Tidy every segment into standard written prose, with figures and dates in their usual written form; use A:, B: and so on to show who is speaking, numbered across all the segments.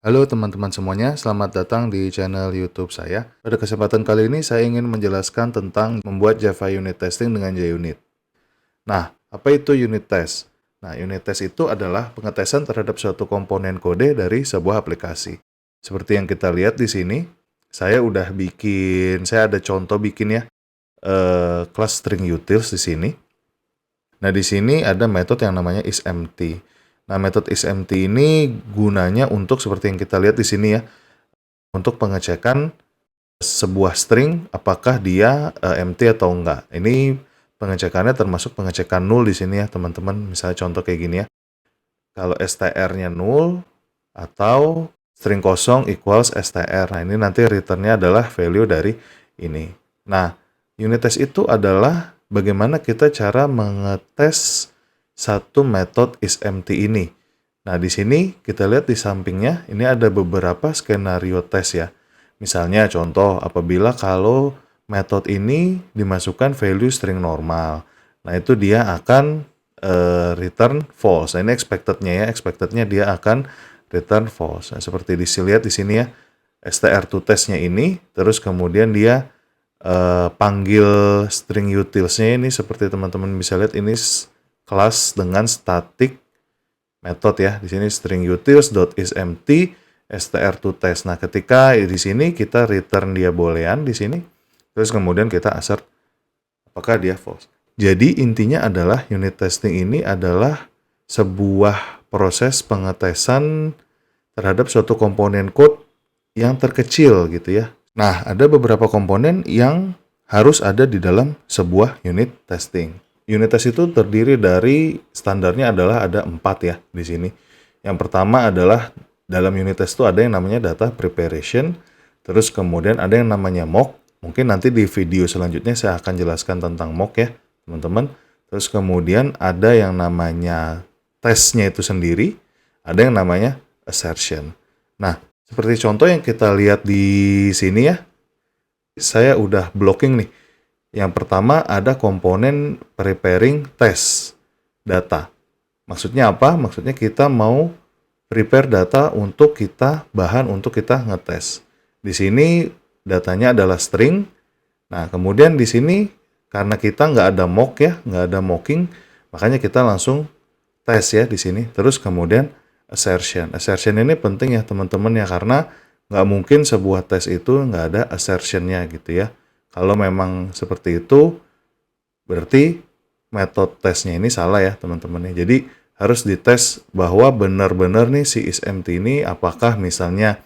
A: Halo teman-teman semuanya, selamat datang di channel YouTube saya. Pada kesempatan kali ini saya ingin menjelaskan tentang membuat Java Unit Testing dengan JUnit. Nah, apa itu unit test? Nah, unit test itu adalah pengetesan terhadap suatu komponen kode dari sebuah aplikasi. Seperti yang kita lihat di sini, saya ada contoh bikin ya, kelas string utils di sini. Nah, di sini ada metode yang namanya isEmpty. Nah, metode isEmpty ini gunanya untuk seperti yang kita lihat di sini ya, untuk pengecekan sebuah string apakah dia empty atau enggak. Ini pengecekannya termasuk pengecekan null di sini ya, teman-teman. Misalnya contoh kayak gini ya. Kalau str-nya null atau string kosong equals str. Nah, ini nanti return-nya adalah value dari ini. Nah, unit test itu adalah bagaimana kita cara mengetes satu metode isEmpty ini. Nah, di sini kita lihat di sampingnya, ini ada beberapa skenario tes ya. Misalnya contoh, apabila kalau metode ini dimasukkan value string normal. Nah, itu dia akan return false. Nah, ini expected-nya ya, expected-nya dia akan return false. Nah, seperti dilihat di sini ya, str2test-nya ini, terus kemudian dia panggil string utils-nya ini seperti teman-teman bisa lihat, ini kelas dengan static method ya. Di sini string utils.isEmpty str2test. Nah, ketika di sini kita return dia boolean di sini, terus kemudian kita assert apakah dia false. Jadi intinya adalah unit testing ini adalah sebuah proses pengetesan terhadap suatu komponen code yang terkecil gitu ya. Nah, ada beberapa komponen yang harus ada di dalam sebuah unit testing. Unit test itu terdiri dari, standarnya adalah ada 4 ya di sini. Yang pertama adalah dalam unit test itu ada yang namanya data preparation, terus kemudian ada yang namanya mock. Mungkin nanti di video selanjutnya saya akan jelaskan tentang mock ya, teman-teman. Terus kemudian ada yang namanya tesnya itu sendiri, ada yang namanya assertion. Nah, seperti contoh yang kita lihat di sini ya, saya udah blocking nih. Yang pertama ada komponen preparing test data. Maksudnya apa? Maksudnya kita mau prepare data untuk bahan untuk kita ngetes. Di sini datanya adalah string. Nah, kemudian di sini karena kita nggak ada mock ya, nggak ada mocking, makanya kita langsung tes ya di sini. Terus kemudian assertion. Assertion ini penting ya teman-teman ya, karena nggak mungkin sebuah tes itu nggak ada assertionnya gitu ya. Kalau memang seperti itu, berarti metode tesnya ini salah ya teman-teman ya. Jadi harus dites bahwa benar-benar nih si isEmpty ini apakah misalnya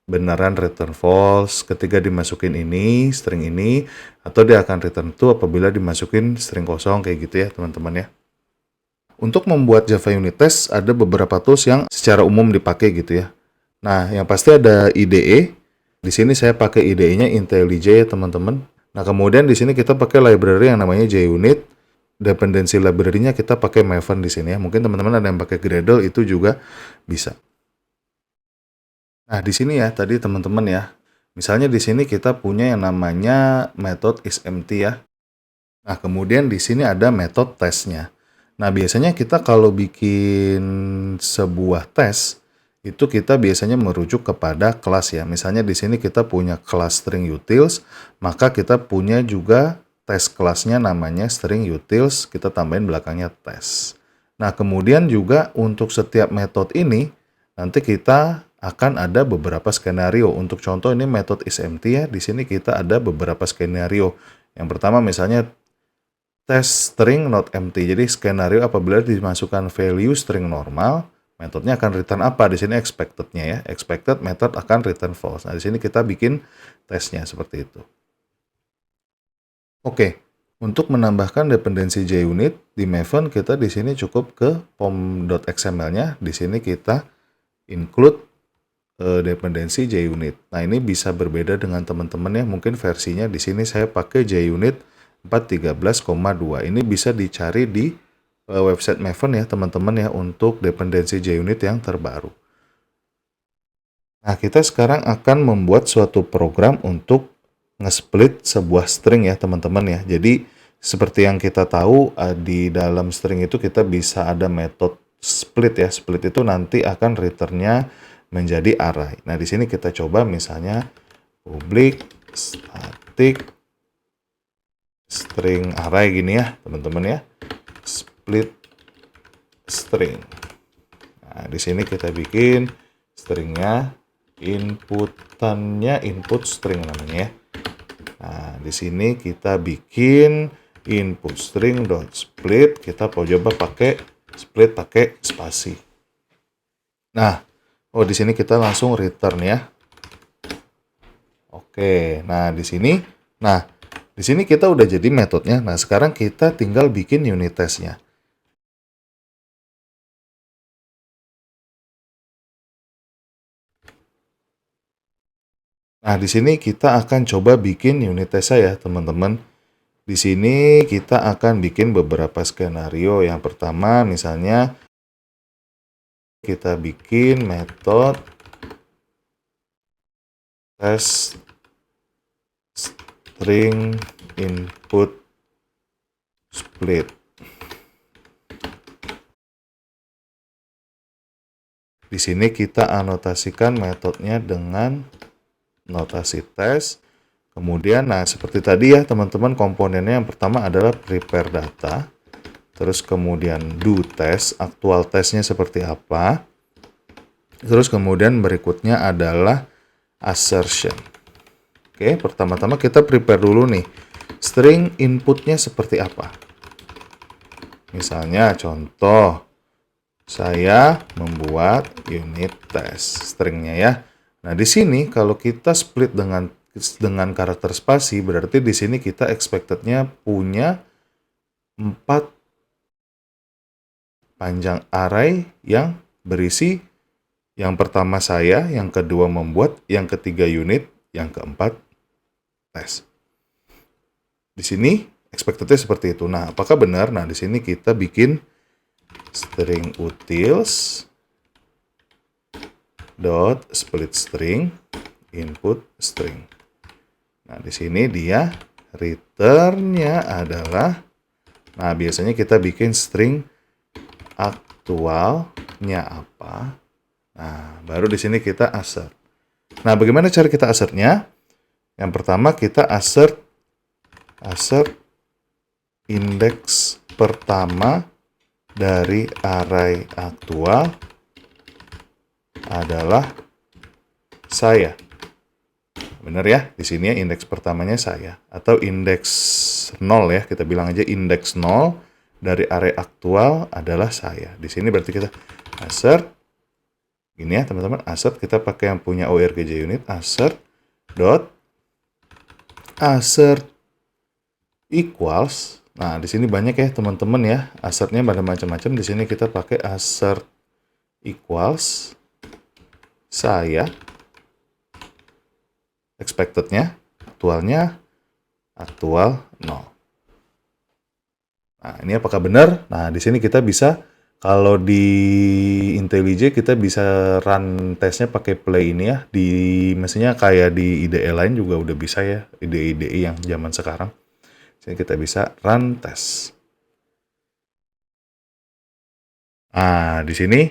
A: beneran return false ketika dimasukin ini, string ini, atau dia akan return true apabila dimasukin string kosong kayak gitu ya teman-teman ya. Untuk membuat Java Unit Test ada beberapa tools yang secara umum dipakai gitu ya. Nah, yang pasti ada IDE. Di sini saya pakai IDE-nya IntelliJ ya teman-teman. Nah, kemudian di sini kita pakai library yang namanya JUnit. Dependensi library-nya kita pakai Maven di sini ya. Mungkin teman-teman ada yang pakai Gradle, itu juga bisa. Nah, di sini ya tadi teman-teman ya. Misalnya di sini kita punya yang namanya method isEmpty ya. Nah, kemudian di sini ada metode tesnya. Nah, biasanya kita kalau bikin sebuah tes, itu kita biasanya merujuk kepada kelas ya. Misalnya di sini kita punya kelas string utils, maka kita punya juga tes kelasnya namanya string utils, kita tambahin belakangnya tes. Nah, kemudian juga untuk setiap metode ini, nanti kita akan ada beberapa skenario. Untuk contoh ini metode isEmpty ya, di sini kita ada beberapa skenario. Yang pertama misalnya test string not empty. Jadi skenario apabila dimasukkan value string normal, metodenya akan return apa? Di sini expected-nya ya. Expected method akan return false. Nah, di sini kita bikin tesnya seperti itu. Oke, untuk menambahkan dependensi JUnit di Maven, kita di sini cukup ke pom.xml-nya. Di sini kita include dependensi JUnit. Nah, ini bisa berbeda dengan teman-teman ya. Mungkin versinya di sini saya pakai JUnit 4.13,2. Ini bisa dicari di website Maven ya teman-teman ya, untuk dependensi JUnit yang terbaru. Nah, kita sekarang akan membuat suatu program untuk nge-split sebuah string ya teman-teman ya. Jadi seperti yang kita tahu di dalam string itu kita bisa ada metode split ya. Split itu nanti akan return-nya menjadi array. Nah, di sini kita coba misalnya public static string array gini ya, teman-teman ya. Split string. Nah, di sini kita bikin stringnya, inputannya input string namanya ya. Nah, di sini kita bikin input string dot split. Kita mau coba pakai split pakai spasi. Nah, di sini kita langsung return ya. Oke, nah di sini kita udah jadi metodenya. Nah, sekarang kita tinggal bikin unit testnya. Nah, di sini kita akan coba bikin unit test ya, teman-teman. Di sini kita akan bikin beberapa skenario. Yang pertama, misalnya kita bikin metode test string input split. Di sini kita anotasikan metodenya dengan notasi tes. Kemudian, nah seperti tadi ya teman-teman, komponennya yang pertama adalah prepare data. Terus kemudian do test, aktual testnya seperti apa. Terus kemudian berikutnya adalah assertion. Oke, pertama-tama kita prepare dulu nih. String inputnya seperti apa. Misalnya contoh, saya membuat unit test stringnya ya. Nah, di sini kalau kita split dengan karakter spasi, berarti di sini kita expected-nya punya 4 panjang array yang berisi yang pertama saya, yang kedua membuat, yang ketiga unit, yang keempat tes. Di sini expected-nya seperti itu. Nah, apakah benar? Nah, di sini kita bikin string utils dot split string input string. Nah, di sini dia return-nya adalah, nah biasanya kita bikin string aktualnya apa. Nah, baru di sini kita assert. Nah, bagaimana cara kita assert-nya? Yang pertama kita assert indeks pertama dari array aktual adalah saya. Benar ya? Di sini ya indeks pertamanya saya. Atau indeks 0 ya. Kita bilang aja indeks 0 dari array aktual adalah saya. Di sini berarti kita assert. Gini ya teman-teman. Assert kita pakai yang punya ORGJ unit. Assert dot assert equals. Nah, di sini banyak ya teman-teman ya. Assertnya pada macam-macam. Di sini kita pakai assert equals saya. Expected-nya, aktualnya, aktual 0. Nah, ini apakah benar? Nah, di sini kita bisa, kalau di IntelliJ kita bisa run tesnya pakai play ini ya. Di mesinnya kayak di IDE lain juga udah bisa ya, IDE yang zaman sekarang. Jadi kita bisa run tes. Nah, di sini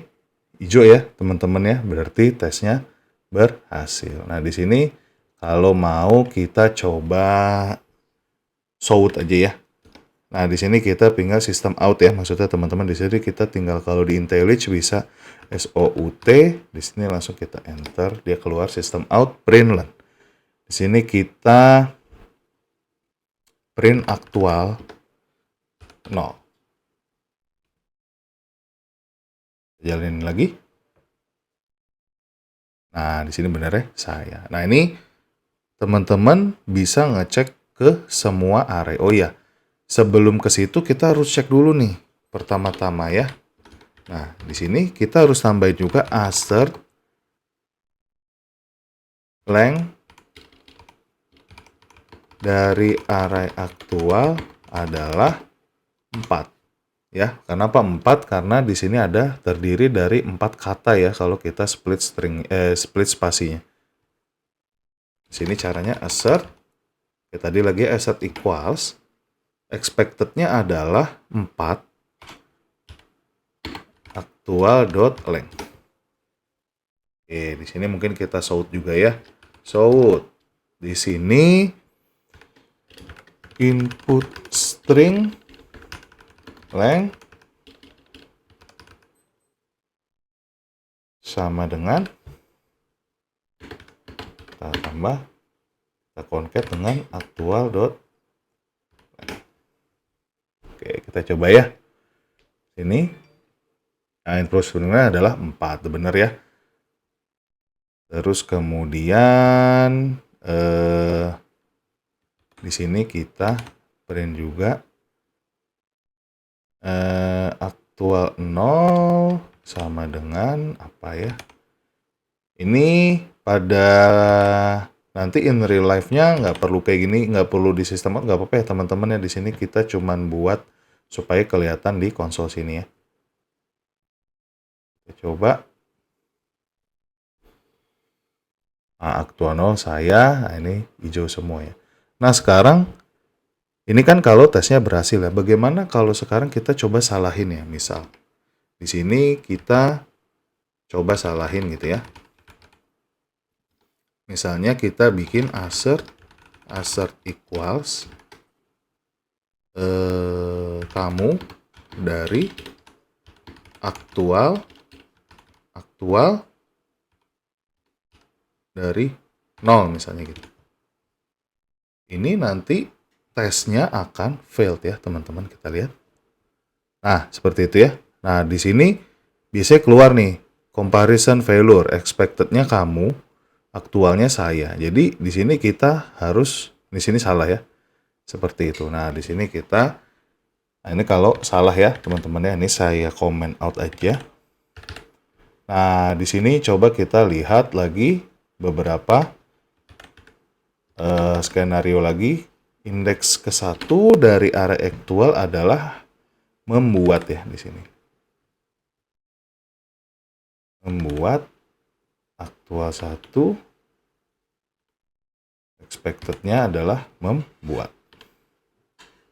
A: hijau ya, teman-teman ya. Berarti tesnya berhasil. Nah, di sini kalau mau kita coba shout aja ya. Nah, di sini kita tinggal system out ya. Maksudnya teman-teman di sini kita tinggal kalau di IntelliJ bisa SOUT. Di sini langsung kita enter, dia keluar system out print. Di sini kita print aktual 0. Jalanin lagi. Nah, di sini benar ya saya. Nah, ini teman-teman bisa ngecek ke semua array. Oh iya, sebelum ke situ kita harus cek dulu nih pertama-tama ya. Nah, di sini kita harus tambahin juga assert length dari array aktual adalah 4. Ya, kenapa 4? Karena di sini ada terdiri dari 4 kata ya kalau kita split spasinya. Di sini caranya assert. Tadi lagi assert equals. Expected-nya adalah 4 aktual.length. Oke, di sini mungkin kita shout juga ya. Shout. Di sini input string length sama dengan, kita tambah, kita concat dengan actual dot. Oke, kita coba ya. Ini, nah input stringnya adalah 4, benar ya. Terus kemudian di sini kita print juga aktual 0 sama dengan apa ya? Ini pada nanti in real life-nya nggak perlu kayak gini, nggak perlu di sistem, nggak apa-apa ya teman-teman ya. Di sini kita cuman buat supaya kelihatan di konsol sini ya. Kita coba. Nah, aktual 0 saya, nah ini hijau semua ya. Nah sekarang ini kan kalau tesnya berhasil ya. Bagaimana kalau sekarang kita coba salahin ya? Misal di sini kita coba salahin gitu ya. Misalnya kita bikin assert equals kamu dari aktual dari 0 misalnya gitu. Ini nanti tesnya akan failed ya teman-teman, kita lihat. Nah, seperti itu ya. Nah, di sini biasanya keluar nih comparison failure, expected-nya kamu, aktualnya saya. Jadi di sini kita harus, di sini salah ya. Seperti itu. Nah, di sini kita, nah ini kalau salah ya teman-teman ya, ini saya comment out aja. Nah, di sini coba kita lihat lagi beberapa skenario lagi. Indeks ke-1 dari array aktual adalah membuat ya di sini. Membuat aktual 1, expected-nya adalah membuat.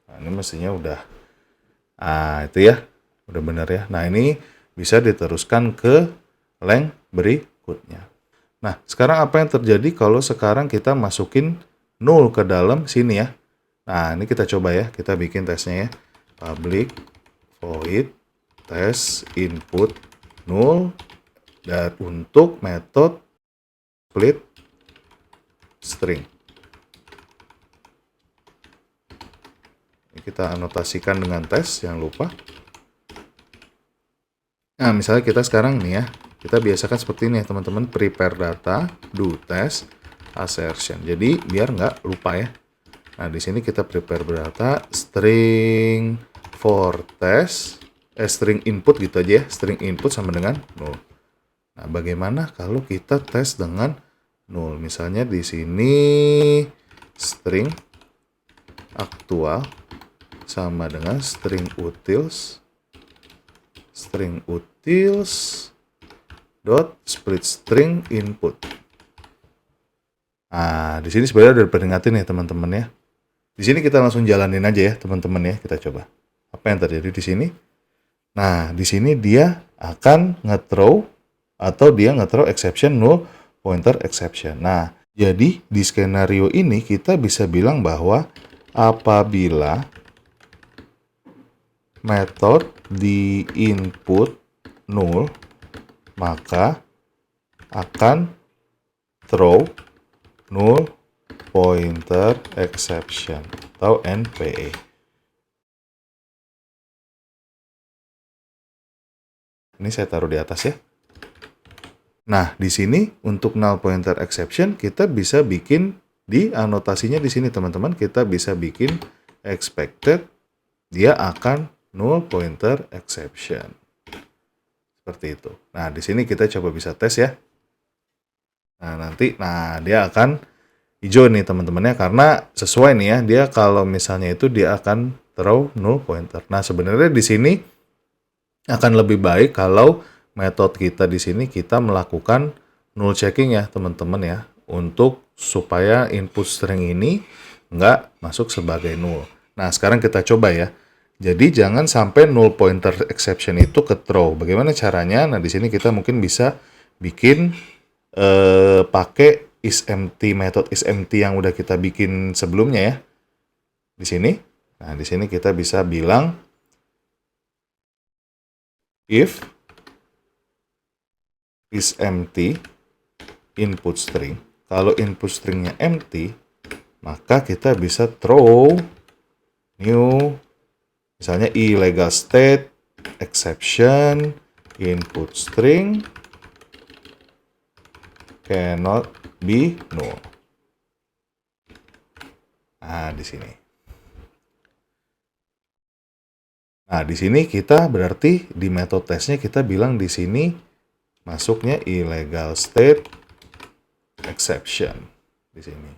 A: Nah, ini mestinya udah, itu ya, udah benar ya. Nah, ini bisa diteruskan ke length berikutnya. Nah, sekarang apa yang terjadi kalau sekarang kita masukin 0 ke dalam sini ya. Nah, ini kita coba ya, kita bikin tesnya ya. Public void test input 0 dan untuk metode split string. Ini kita anotasikan dengan tes, jangan lupa. Nah, misalnya kita sekarang nih ya, kita biasakan seperti ini ya teman-teman, prepare data, do test, assertion. Jadi biar nggak lupa ya. Nah, di sini kita prepare data, string for test, string input gitu aja ya, string input sama dengan 0. Nah, bagaimana kalau kita tes dengan 0? Misalnya di sini string aktual sama dengan string utils dot split string input. Nah, di sini sebenarnya udah diperingatin ya teman-teman ya. Di sini kita langsung jalanin aja ya teman-teman ya, kita coba. Apa yang terjadi di sini? Nah, di sini dia akan nge-throw atau dia nge-throw exception null pointer exception. Nah, jadi di skenario ini kita bisa bilang bahwa apabila metode di input 0, maka akan throw null pointer exception atau NPE. Ini saya taruh di atas ya. Nah, di sini untuk null pointer exception kita bisa bikin di anotasinya di sini teman-teman, kita bisa bikin expected dia akan null pointer exception. Seperti itu. Nah, di sini kita coba bisa tes ya. Nah, nanti dia akan hijau nih teman-temannya karena sesuai nih ya. Dia kalau misalnya itu dia akan throw null pointer. Nah, sebenarnya di sini akan lebih baik kalau metode kita di sini kita melakukan null checking ya teman-teman ya, untuk supaya input string ini nggak masuk sebagai null. Nah, sekarang kita coba ya. Jadi jangan sampai null pointer exception itu ke throw. Bagaimana caranya? Nah, di sini kita mungkin bisa bikin pakai isEmpty, metode isEmpty yang udah kita bikin sebelumnya ya. Di sini. Nah, di sini kita bisa bilang if isEmpty input string. Kalau input stringnya empty, maka kita bisa throw new, misalnya illegal state exception input string cannot be null. Nah, di sini. Nah, di sini kita berarti di metode tesnya kita bilang di sini masuknya illegal state exception di sini.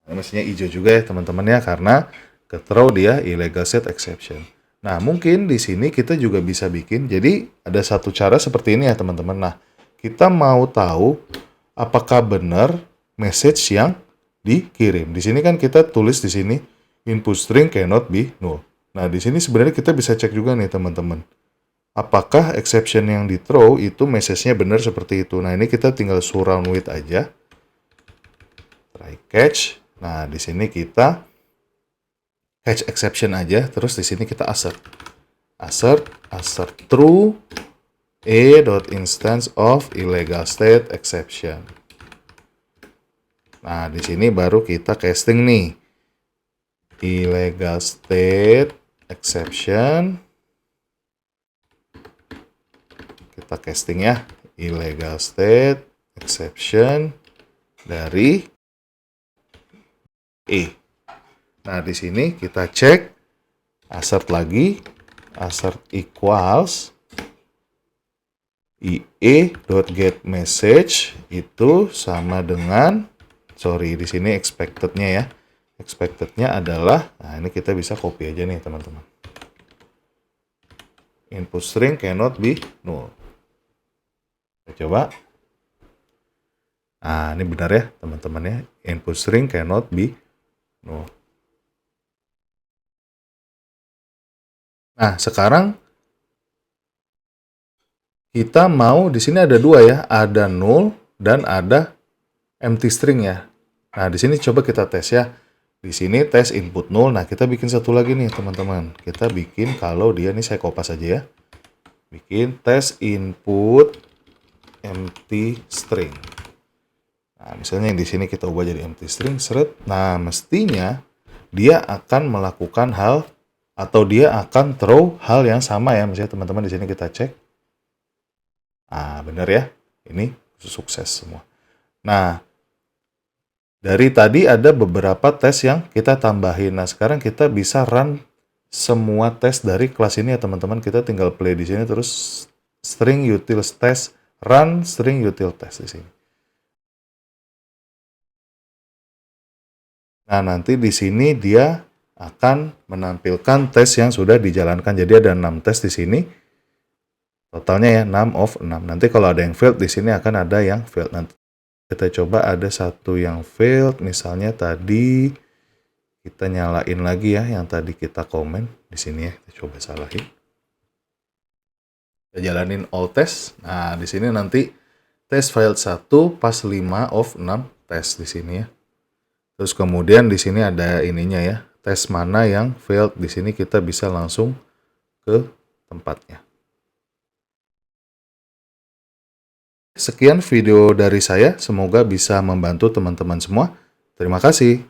A: Nah, mestinya hijau juga ya teman-teman ya, karena ke throw dia illegal state exception. Nah, mungkin di sini kita juga bisa bikin, jadi ada satu cara seperti ini ya teman-teman. Nah, kita mau tahu apakah benar message yang dikirim. Di sini kan kita tulis di sini input string cannot be null. Nah, di sini sebenarnya kita bisa cek juga nih teman-teman. Apakah exception yang di throw itu message-nya benar seperti itu. Nah, ini kita tinggal surround with aja. Try catch. Nah, di sini kita catch exception aja, terus di sini kita assert true a.instance of illegal state exception. Nah, di sini baru kita casting nih. Illegal state exception. Kita casting ya. Illegal state exception dari E. Nah, di sini kita cek assert lagi. Assert equals ie.getMessage itu sama dengan, sorry, di sini expected-nya ya. Expected-nya adalah, nah ini kita bisa copy aja nih teman-teman. Input string cannot be null. Kita coba. Nah, ini benar ya teman-teman ya. Input string cannot be null. Nah, sekarang kita mau, di sini ada dua ya, ada null dan ada empty string ya. Nah, di sini coba kita tes ya. Di sini tes input null. Nah, kita bikin satu lagi nih, teman-teman. Kita bikin kalau dia, ini saya kopas aja ya. Bikin tes input empty string. Nah, misalnya yang di sini kita ubah jadi empty string, seret. Nah, mestinya dia akan melakukan hal atau dia akan throw hal yang sama ya. Misalnya teman-teman di sini kita cek. Ah, benar ya. Ini sukses semua. Nah, dari tadi ada beberapa tes yang kita tambahin. Nah, sekarang kita bisa run semua tes dari kelas ini ya teman-teman. Kita tinggal play di sini terus string utils test, run string util test di sini. Nah, nanti di sini dia akan menampilkan tes yang sudah dijalankan. Jadi ada 6 tes di sini. Totalnya ya 6 of 6. Nanti kalau ada yang failed di sini akan ada yang failed. Nanti kita coba ada satu yang failed, misalnya tadi kita nyalain lagi ya yang tadi kita komen di sini ya. Kita coba salahin. Kita jalanin all test. Nah, di sini nanti tes failed 1 pas 5 of 6 tes di sini ya. Terus kemudian di sini ada ininya ya. Tes mana yang failed, di sini kita bisa langsung ke tempatnya. Sekian video dari saya, semoga bisa membantu teman-teman semua. Terima kasih.